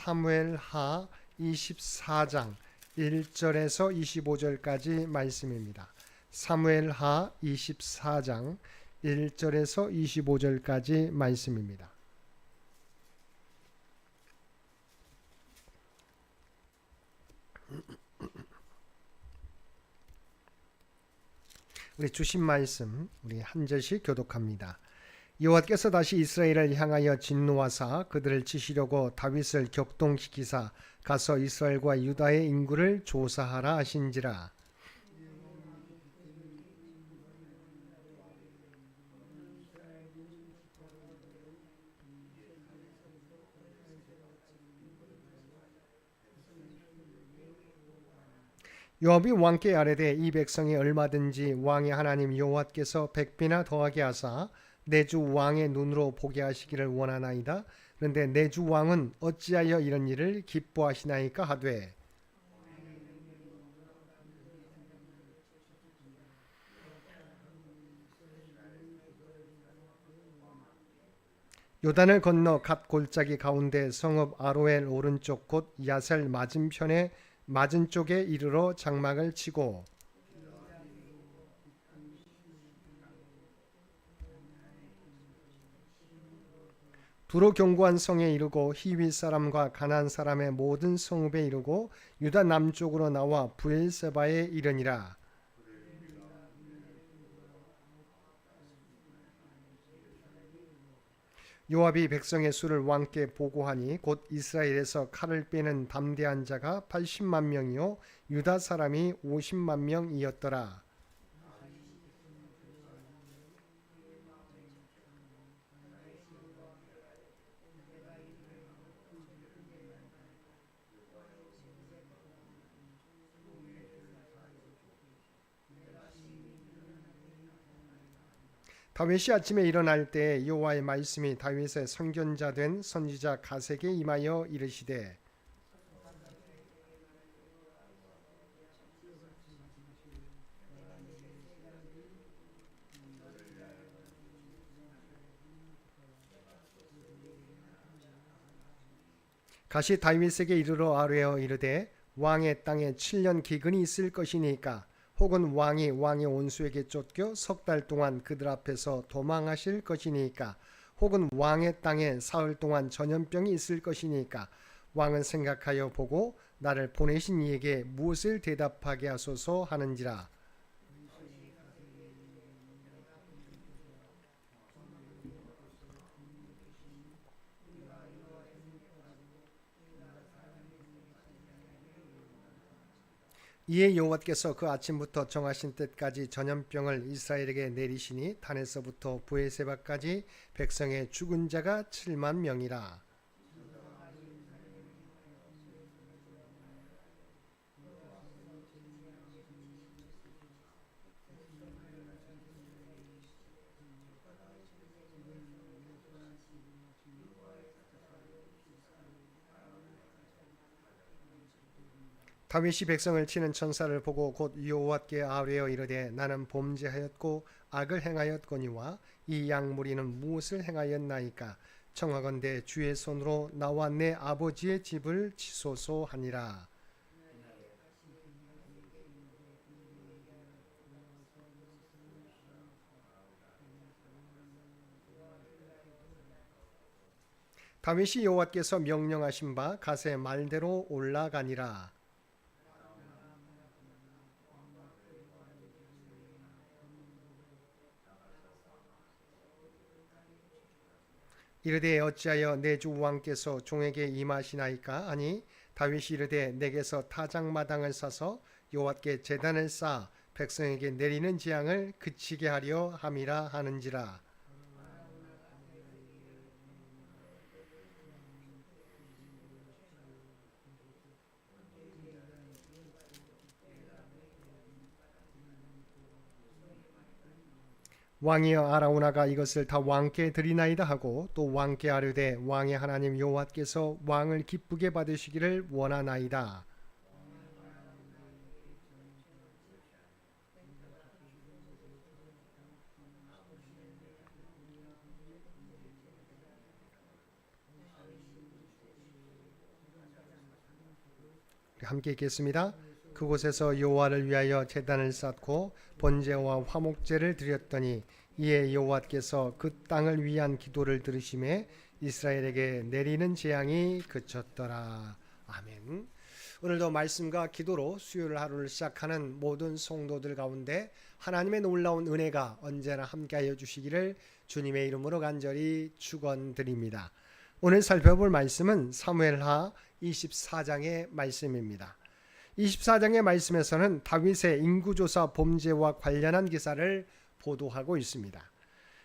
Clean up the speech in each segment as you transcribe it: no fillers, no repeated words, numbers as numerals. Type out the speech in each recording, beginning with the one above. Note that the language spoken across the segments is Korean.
사무엘하 24장 1절에서 25절까지 말씀입니다. 사무엘하 24장 1절에서 25절까지 말씀입니다. 우리 주신 말씀 우리 한 절씩 교독합니다. 여호와께서 다시 이스라엘을 향하여 진노하사 그들을 치시려고 다윗을 격동시키사 가서 이스라엘과 유다의 인구를 조사하라 하신지라. 요압이 왕께 아뢰되 이 백성이 얼마든지 왕의 하나님 여호와께서 100배나 더하게 하사 내 주 왕의 눈으로 보게 하시기를 원하나이다. 그런데 내 주 왕은 어찌하여 이런 일을 기뻐하시나이까 하되 요단을 건너 갓 골짜기 가운데 성읍 아로엘 오른쪽 곧 야셀 맞은편에 맞은 쪽에 이르러 장막을 치고 두로 견고한 성에 이르고 히윗 사람과 가나안 사람의 모든 성읍에 이르고 유다 남쪽으로 나와 브엘세바에 이르니라. 요압이 백성의 수를 왕께 보고하니 곧 이스라엘에서 칼을 빼는 담대한 자가 80만 명이요 유다 사람이 50만 명이었더라. 다윗이 아침에 일어날 때 여호와의 말씀이 다윗의 선견자 된 선지자 가세게 임하여 이르시되 가시 다윗에게 이르러 아뢰어 이르되 왕의 땅에 7년 기근이 있을 것이니까 혹은 왕이 왕의 온수에게 쫓겨 석 달 동안 그들 앞에서 도망하실 것이니까 혹은 왕의 땅에 사흘 동안 전염병이 있을 것이니까 왕은 생각하여 보고 나를 보내신 이에게 무엇을 대답하게 하소서 하는지라. 이에 여호와께서 그 아침부터 정하신 때까지 전염병을 이스라엘에게 내리시니 단에서부터 브엘세바까지 백성의 죽은 자가 7만 명이라. 다윗이 백성을 치는 천사를 보고 곧 여호와께 아뢰어 이르되 나는 범죄하였고 악을 행하였거니와 이 양무리는 무엇을 행하였나이까 청하건대 주의 손으로 나와 내 아버지의 집을 치소서 하니라. 다윗이 여호와께서 명령하신 바 가세 말대로 올라가니라. 이르되 어찌하여 내 주 왕께서 종에게 임하시나이까 아니 다윗이 이르되 내게서 타작마당을 사서 여호와께 제단을 쌓아 백성에게 내리는 재앙을 그치게 하려 함이라 하는지라. 왕이여 아라우나가 이것을 다 왕께 드리나이다 하고 또 왕께 아뢰되 왕의 하나님 여호와께서 왕을 기쁘게 받으시기를 원하나이다. 함께 읽겠습니다. 그곳에서 여호와를 위하여 제단을 쌓고 번제와 화목제를 드렸더니 이에 여호와께서 그 땅을 위한 기도를 들으심에 이스라엘에게 내리는 재앙이 그쳤더라. 아멘. 오늘도 말씀과 기도로 수요일 하루를 시작하는 모든 성도들 가운데 하나님의 놀라운 은혜가 언제나 함께하여 주시기를 주님의 이름으로 간절히 축원드립니다. 오늘 살펴볼 말씀은 사무엘하 24장의 말씀입니다. 24장의 말씀에서는 다윗의 인구조사 범죄와 관련한 기사를 보도하고 있습니다.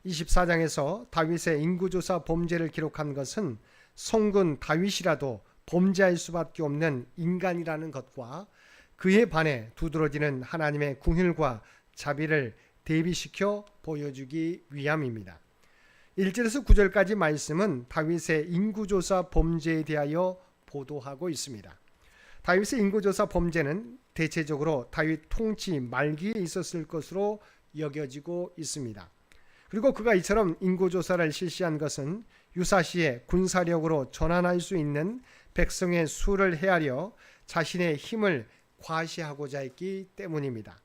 24장에서 다윗의 인구조사 범죄를 기록한 것은 성군 다윗이라도 범죄할 수밖에 없는 인간이라는 것과 그에 반해 두드러지는 하나님의 긍휼과 자비를 대비시켜 보여주기 위함입니다. 1절에서 9절까지 말씀은 다윗의 인구조사 범죄에 대하여 보도하고 있습니다. 다윗의 인구조사 범죄는 대체적으로 다윗 통치 말기에 있었을 것으로 여겨지고 있습니다. 그리고 그가 이처럼 인구조사를 실시한 것은 유사시에 군사력으로 전환할 수 있는 백성의 수를 헤아려 자신의 힘을 과시하고자 했기 때문입니다.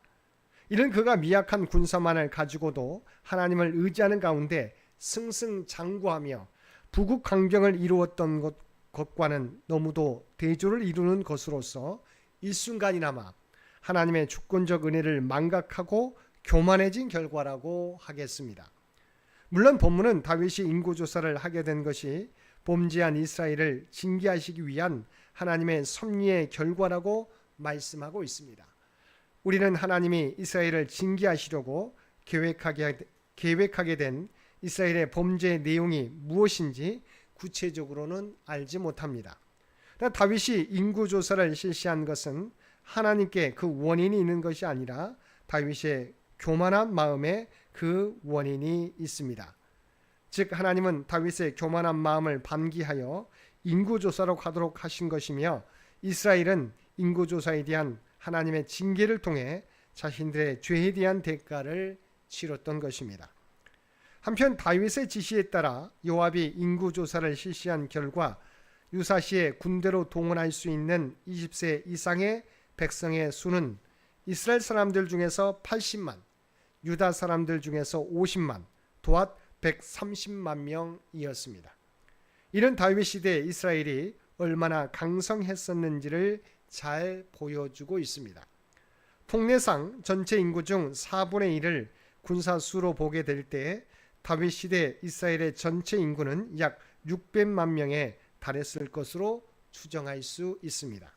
이는 그가 미약한 군사만을 가지고도 하나님을 의지하는 가운데 승승장구하며 부국강병을 이루었던 것과는 너무도 대조를 이루는 것으로서 일순간이나마 하나님의 주권적 은혜를 망각하고 교만해진 결과라고 하겠습니다. 물론 본문은 다윗이 인구조사를 하게 된 것이 범죄한 이스라엘을 징계하시기 위한 하나님의 섭리의 결과라고 말씀하고 있습니다. 우리는 하나님이 이스라엘을 징계하시려고 계획하게 된 이스라엘의 범죄의 내용이 무엇인지 구체적으로는 알지 못합니다. 다윗이 인구조사를 실시한 것은 하나님께 그 원인이 있는 것이 아니라 다윗의 교만한 마음에 그 원인이 있습니다. 즉 하나님은 다윗의 교만한 마음을 반기하여 인구조사로 가도록 하신 것이며 이스라엘은 인구조사에 대한 하나님의 징계를 통해 자신들의 죄에 대한 대가를 치렀던 것입니다. 한편 다윗의 지시에 따라 요압이 인구조사를 실시한 결과 유사시에 군대로 동원할 수 있는 20세 이상의 백성의 수는 이스라엘 사람들 중에서 80만, 유다 사람들 중에서 50만, 도합 130만 명이었습니다. 이는 다윗 시대 이스라엘이 얼마나 강성했었는지를 잘 보여주고 있습니다. 통례상 전체 인구 중 4분의 1을 군사수로 보게 될 때 다윗 시대 이스라엘의 전체 인구는 약 600만 명에 달했을 것으로 추정할 수 있습니다.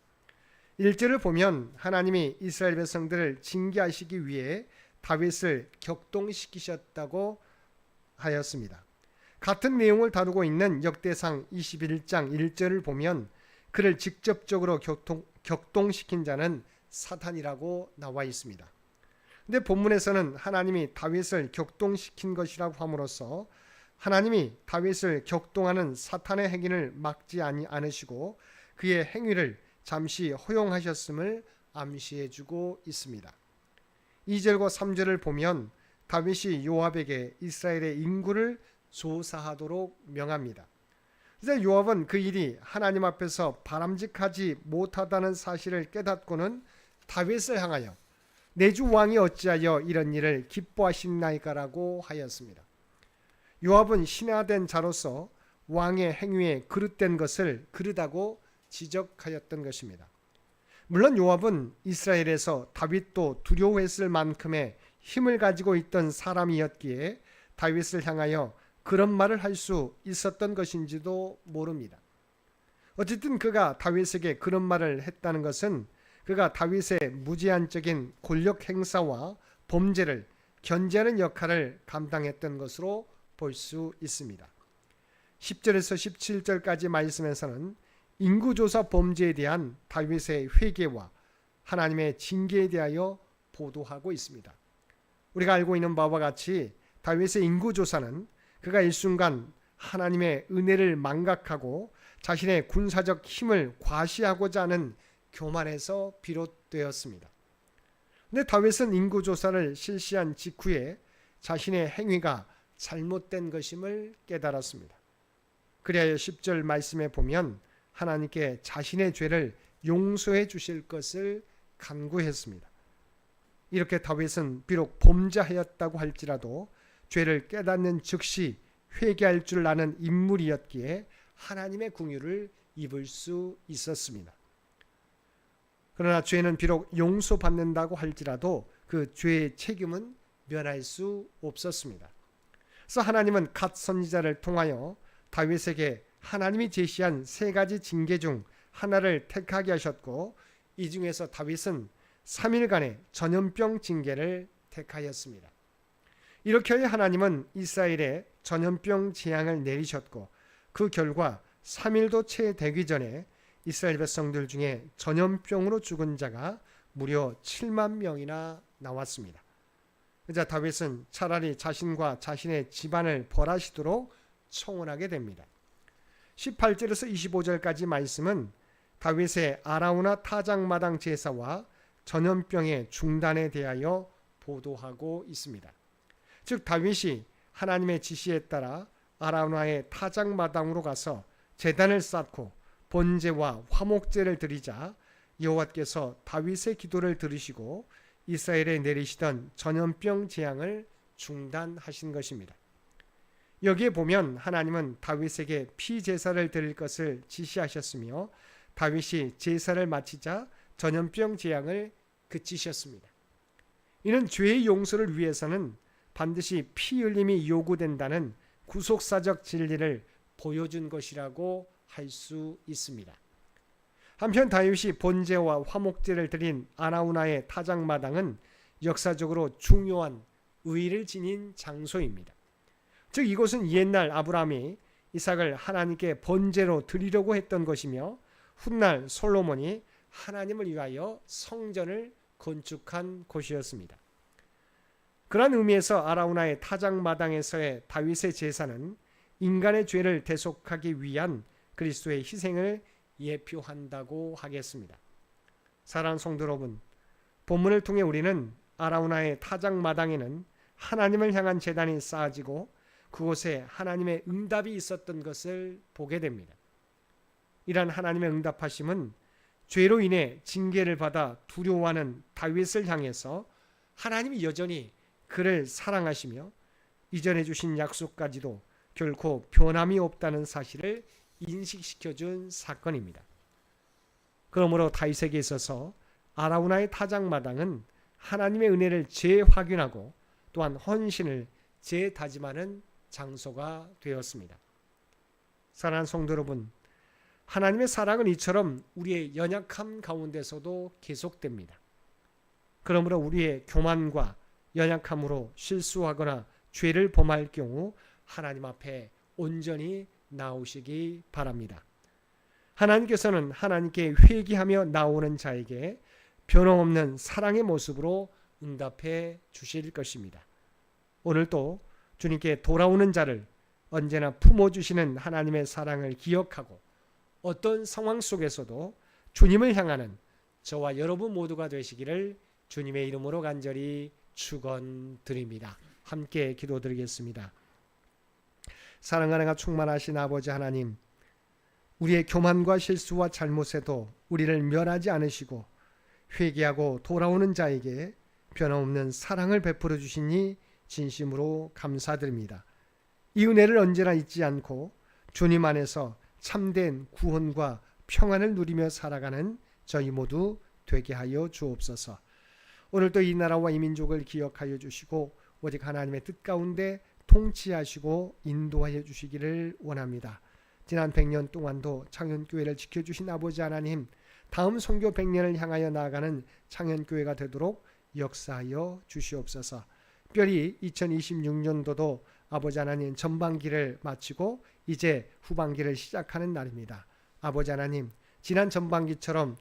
1절을 보면 하나님이 이스라엘 백성들을 징계하시기 위해 다윗을 격동시키셨다고 하였습니다. 같은 내용을 다루고 있는 역대상 21장 1절을 보면 그를 직접적으로 격동시킨 자는 사탄이라고 나와 있습니다. 근데 본문에서는 하나님이 다윗을 격동시킨 것이라고 함으로써 하나님이 다윗을 격동하는 사탄의 행위를 막지 않으시고 그의 행위를 잠시 허용하셨음을 암시해주고 있습니다. 2절과 3절을 보면 다윗이 요압에게 이스라엘의 인구를 조사하도록 명합니다. 그래서 요압은 그 일이 하나님 앞에서 바람직하지 못하다는 사실을 깨닫고는 다윗을 향하여 내 주 왕이 어찌하여 이런 일을 기뻐하시나이까라고 하였습니다. 요압은 신하된 자로서 왕의 행위에 그릇된 것을 그릇하고 지적하였던 것입니다. 물론 요압은 이스라엘에서 다윗도 두려워했을 만큼의 힘을 가지고 있던 사람이었기에 다윗을 향하여 그런 말을 할 수 있었던 것인지도 모릅니다. 어쨌든 그가 다윗에게 그런 말을 했다는 것은 그가 다윗의 무제한적인 권력 행사와 범죄를 견제하는 역할을 감당했던 것으로 볼 수 있습니다. 10절에서 17절까지 말씀에서는 인구조사 범죄에 대한 다윗의 회개와 하나님의 징계에 대하여 보도하고 있습니다. 우리가 알고 있는 바와 같이 다윗의 인구조사는 그가 일순간 하나님의 은혜를 망각하고 자신의 군사적 힘을 과시하고자 하는 교만에서 비롯되었습니다. 그런데 다윗은 인구조사를 실시한 직후에 자신의 행위가 잘못된 것임을 깨달았습니다. 그리하여 10절 말씀에 보면 하나님께 자신의 죄를 용서해 주실 것을 간구했습니다. 이렇게 다윗은 비록 범죄하였다고 할지라도 죄를 깨닫는 즉시 회개할 줄 아는 인물이었기에 하나님의 긍휼을 입을 수 있었습니다. 그러나 죄는 비록 용서받는다고 할지라도 그 죄의 책임은 면할 수 없었습니다. 그래서 하나님은 갓 선지자를 통하여 다윗에게 하나님이 제시한 세 가지 징계 중 하나를 택하게 하셨고, 이 중에서 다윗은 3일간의 전염병 징계를 택하였습니다. 이렇게 하나님은 이스라엘에 전염병 재앙을 내리셨고, 그 결과 3일도 채 되기 전에 이스라엘 백성들 중에 전염병으로 죽은 자가 무려 7만 명이나 나왔습니다. 그래서 다윗은 차라리 자신과 자신의 집안을 벌하시도록 청원하게 됩니다. 18절에서 25절까지 말씀은 다윗의 아라우나 타작마당 제사와 전염병의 중단에 대하여 보도하고 있습니다. 즉 다윗이 하나님의 지시에 따라 아라우나의 타작마당으로 가서 제단을 쌓고 번제와 화목제를 드리자 여호와께서 다윗의 기도를 들으시고 이스라엘에 내리시던 전염병 재앙을 중단하신 것입니다. 여기에 보면 하나님은 다윗에게 피제사를 드릴 것을 지시하셨으며 다윗이 제사를 마치자 전염병 재앙을 그치셨습니다. 이는 죄의 용서를 위해서는 반드시 피 흘림이 요구된다는 구속사적 진리를 보여준 것이라고 할 수 있습니다. 한편 다윗이 번제와 화목제를 드린 아라우나의 타작마당은 역사적으로 중요한 의의를 지닌 장소입니다. 즉 이곳은 옛날 아브라함이 이삭을 하나님께 번제로 드리려고 했던 것이며 훗날 솔로몬이 하나님을 위하여 성전을 건축한 곳이었습니다. 그런 의미에서 아라우나의 타작마당에서의 다윗의 제사는 인간의 죄를 대속하기 위한 그리스도의 희생을 예표한다고 하겠습니다. 사랑하는 성도 여러분, 본문을 통해 우리는 아라우나의 타작마당에는 하나님을 향한 제단이 쌓아지고 그곳에 하나님의 응답이 있었던 것을 보게 됩니다. 이러한 하나님의 응답하심은 죄로 인해 징계를 받아 두려워하는 다윗을 향해서 하나님이 여전히 그를 사랑하시며 이전해 주신 약속까지도 결코 변함이 없다는 사실을 인식시켜준 사건입니다. 그러므로 다윗에게 있어서 아라우나의 타작마당은 하나님의 은혜를 재확인하고 또한 헌신을 재다짐하는 장소가 되었습니다. 사랑하는 성도 여러분, 하나님의 사랑은 이처럼 우리의 연약함 가운데서도 계속됩니다. 그러므로 우리의 교만과 연약함으로 실수하거나 죄를 범할 경우 하나님 앞에 온전히 나오시기 바랍니다. 하나님께서는 하나님께 회개하며 나오는 자에게 변함없는 사랑의 모습으로 응답해 주실 것입니다. 오늘도 주님께 돌아오는 자를 언제나 품어주시는 하나님의 사랑을 기억하고 어떤 상황 속에서도 주님을 향하는 저와 여러분 모두가 되시기를 주님의 이름으로 간절히 축원드립니다. 함께 기도드리겠습니다. 사랑하는 가 충만하신 아버지 하나님, 우리의 교만과 실수와 잘못에도 우리를 멸하지 않으시고 회개하고 돌아오는 자에게 변함없는 사랑을 베풀어 주시니 진심으로 감사드립니다. 이 은혜를 언제나 잊지 않고 주님 안에서 참된 구원과 평안을 누리며 살아가는 저희 모두 되게 하여 주옵소서. 오늘도 이 나라와 이 민족을 기억하여 주시고 오직 하나님의 뜻 가운데 통치하시고 인도하여 주시기를 원합니다. 지난 100년 동안도 창현교회를 지켜주신 아버지 하나님, 다음 선교 100년을 향하여 나아가는 창현교회가 되도록 역사하여 주시옵소서. 특별히 2026년도도 아버지 하나님 전반기를 마치고 이제 후반기를 시작하는 날입니다. 아버지 하나님, 지난 전반기처럼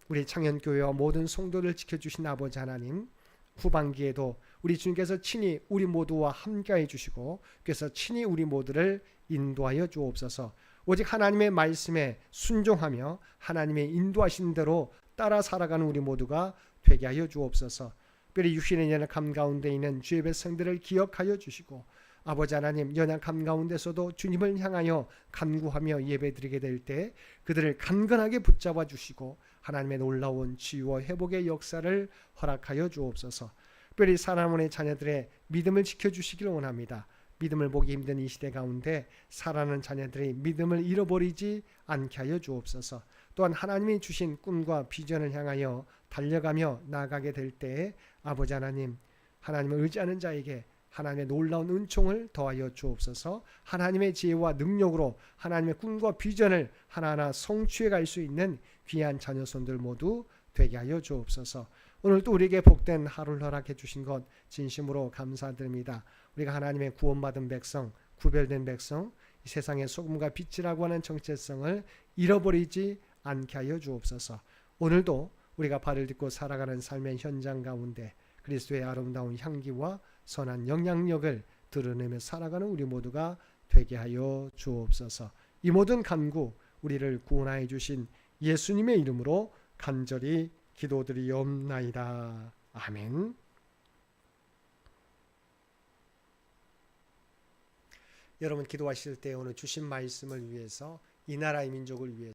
우리 창현교회와 모든 성도를 지켜주신 아버지 하나님, 후반기에도 우리 주님께서 친히 우리 모두와 함께해 주시고 그래서 친히 우리 모두를 인도하여 주옵소서. 오직 하나님의 말씀에 순종하며 하나님의 인도하신 대로 따라 살아가는 우리 모두가 되게 하여 주옵소서. 특별히 육신의 연약함 가운데 있는 주의 백성들을 기억하여 주시고 아버지 하나님, 연약함 가운데서도 주님을 향하여 간구하며 예배드리게 될 때 그들을 간근하게 붙잡아 주시고 하나님의 놀라운 치유와 회복의 역사를 허락하여 주옵소서. 특별히 사랑하는 자녀들의 믿음을 지켜주시기를 원합니다. 믿음을 보기 힘든 이 시대 가운데 살아가는 자녀들이 믿음을 잃어버리지 않게 하여 주옵소서. 또한 하나님이 주신 꿈과 비전을 향하여 달려가며 나아가게 될 때에 아버지 하나님, 하나님을 의지하는 자에게 하나님의 놀라운 은총을 더하여 주옵소서. 하나님의 지혜와 능력으로 하나님의 꿈과 비전을 하나하나 성취해 갈 수 있는 귀한 자녀손들 모두 되게 하여 주옵소서. 오늘도 우리에게 복된 하루를 허락해 주신 것 진심으로 감사드립니다. 우리가 하나님의 구원받은 백성, 구별된 백성, 이 세상의 소금과 빛이라고 하는 정체성을 잃어버리지 않게 하여 주옵소서. 오늘도 우리가 발을 딛고 살아가는 삶의 현장 가운데 그리스도의 아름다운 향기와 선한 영향력을 드러내며 살아가는 우리 모두가 되게 하여 주옵소서. 이 모든 간구 우리를 구원하여 주신 예수님의 이름으로 간절히 기도드리옵나이다. 아멘. 여러분 기도하실 때 오늘 주신 말씀을 위해서 이 나라의 민족을 위해서